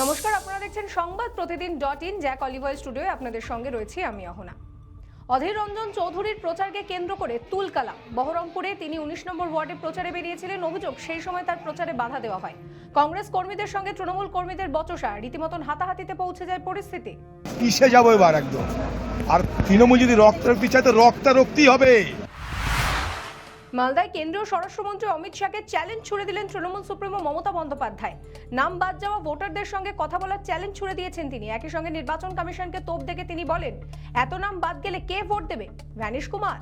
নমস্কার, আপনারা দেখছেন সংবাদ প্রতিদিন .in। জ্যাক অলিভয়ের স্টুডিওয়ে আপনাদের সঙ্গে রয়েছি আমি অহনা। অধীর রঞ্জন চৌধুরীর প্রচারকে কেন্দ্র করে তুলকালাম। বহরমপুরে তিনি 19 নম্বর ওয়ার্ডে প্রচারে বেরিয়েছিলেন। অভিযোগ, সেই সময় তার প্রচারে বাধা দেওয়া হয়। কংগ্রেস কর্মীদের সঙ্গে তৃণমূল কর্মীদের বচসা, রীতিমতন হাতাহাতিতে পৌঁছে যায় পরিস্থিতি। কিসে যাবো এবার একদম। আর তৃণমূল যদি রক্তারক্তি চায় তো রক্তারক্তি হবে। মালদায় কেন্দ্রীয় স্বরাষ্ট্রমন্ত্রী অমিত শাহকে চ্যালেঞ্জ ছুড়ে দিলেন তৃণমূল সুপ্রিমো মমতা বন্দ্যোপাধ্যায়। নাম বাদ যাওয়া ভোটারদের সঙ্গে কথা বলার চ্যালেঞ্জ ছুড়ে দিয়েছেন তিনি। একই সঙ্গে নির্বাচন কমিশনকে তোপ দেখে তিনি বলেন, এত নাম বাদ গেলে কে ভোট দেবে? ভ্যানিশ কুমার।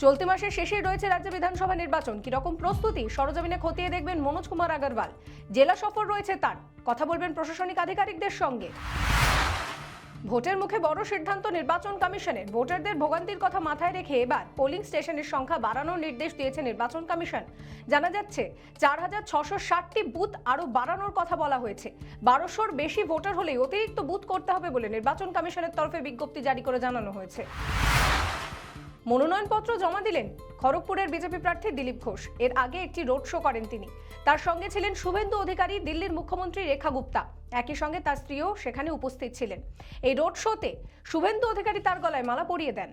চলতি মাসের শেষেই রয়েছে রাজ্য বিধানসভা নির্বাচন। কিরকম প্রস্তুতি সরজমিনে খতিয়ে দেখবেন মনোজ কুমার আগরওয়াল। জেলা সফর রয়েছে তার, কথা বলবেন প্রশাসনিক আধিকারিকদের সঙ্গে। ভোটের মুখে বড় সিদ্ধান্ত নির্বাচন কমিশনের। ভোটারদের ভোগান্তির কথা মাথায় রেখে এবার পোলিং স্টেশনের সংখ্যা বাড়ানোর নির্দেশ দিয়েছে নির্বাচন কমিশন। জানা যাচ্ছে 4660টি বুথ আরো বাড়ানোর কথা বলা হয়েছে। 1200-র বেশি ভোটার হলেই অতিরিক্ত বুথ করতে হবে বলে নির্বাচন কমিশনের তরফে বিজ্ঞপ্তি জারি করে জানানো হয়েছে। মনোনয়নপত্র জমা দিলেন খড়গপুরের বিজেপি প্রার্থী দিলীপ ঘোষ। এর আগে একটি রোড শো করেন তিনি। তার সঙ্গে ছিলেন শুভেন্দু অধিকারী, দিল্লির মুখ্যমন্ত্রী রেখা গুপ্তা। একই সঙ্গে তার স্ত্রীও সেখানে উপস্থিত ছিলেন। এই রোড শোতে শুভেন্দু অধিকারী তার গলায় মালা পরিয়ে দেন।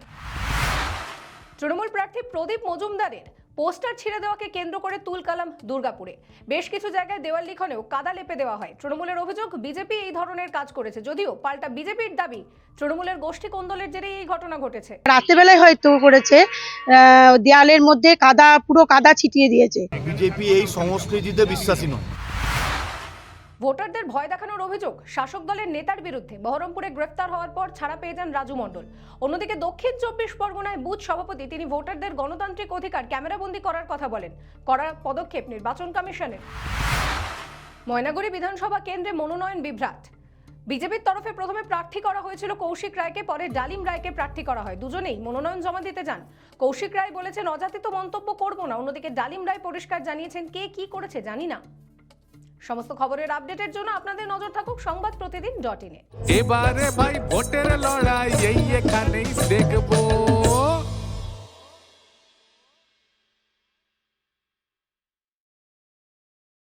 তৃণমূল প্রার্থী প্রদীপ মজুমদারের পোস্টার ছিঁড়ে দেওয়াকে কেন্দ্র করে তুলকালাম দুর্গাপুরে। বেশ কিছু জায়গায় দেওয়াল লিখনেও কাদা লেপে দেওয়া হয়। তৃণমূলের অভিযোগ, বিজেপি এই ধরনের কাজ করেছে, যদিও পাল্টা বিজেপির দাবি তৃণমূলের গোষ্ঠী কোন্দলের জেরেই এই ঘটনা ঘটেছে। রাত্রেবেলায় হয়তো করেছে, দেয়ালের মধ্যে কাদা, পুরো কাদা ছিটিয়ে দিয়েছে। বিজেপি এই সংস্কৃতিতে বিশ্বাসী নয়। ভোটারদের ভয় দেখানোর অভিযোগ শাসক দলের নেতার বিরুদ্ধে। বহরমপুরে গ্রেফতার হওয়ার পর ছাড়া পেয়ে যান রাজু মণ্ডল। অন্যদিকে দক্ষিণ 24 পরগনায় বুথ সভাপতি, তিনি ভোটারদের গণতান্ত্রিক অধিকার ক্যামেরাবন্দি করার কথা বলেন। করার পদক্ষেপ নির্বাচন কমিশনের। ময়নাগুড়ি বিধানসভা কেন্দ্রে মনোনয়ন বিভ্রাট। বিজেপির তরফে প্রথমে প্রার্থী করা হয়েছিল কৌশিক রায়কে, পরে ডালিম রায়কে প্রার্থী করা হয়। দুজনেই মনোনয়ন জমা দিতে যান। কৌশিক রায় বলেছেন, অযাচিত মন্তব্য করব না। অন্যদিকে ডালিম রায় পরিষ্কার জানিয়েছেন, কে কি করেছে জানি না। সমস্ত খবরের আপডেটের জন্য আপনাদের নজর থাকুক সংবাদ প্রতিদিন .in। এবারে ভাই ভোটের লড়াই এই এখানে।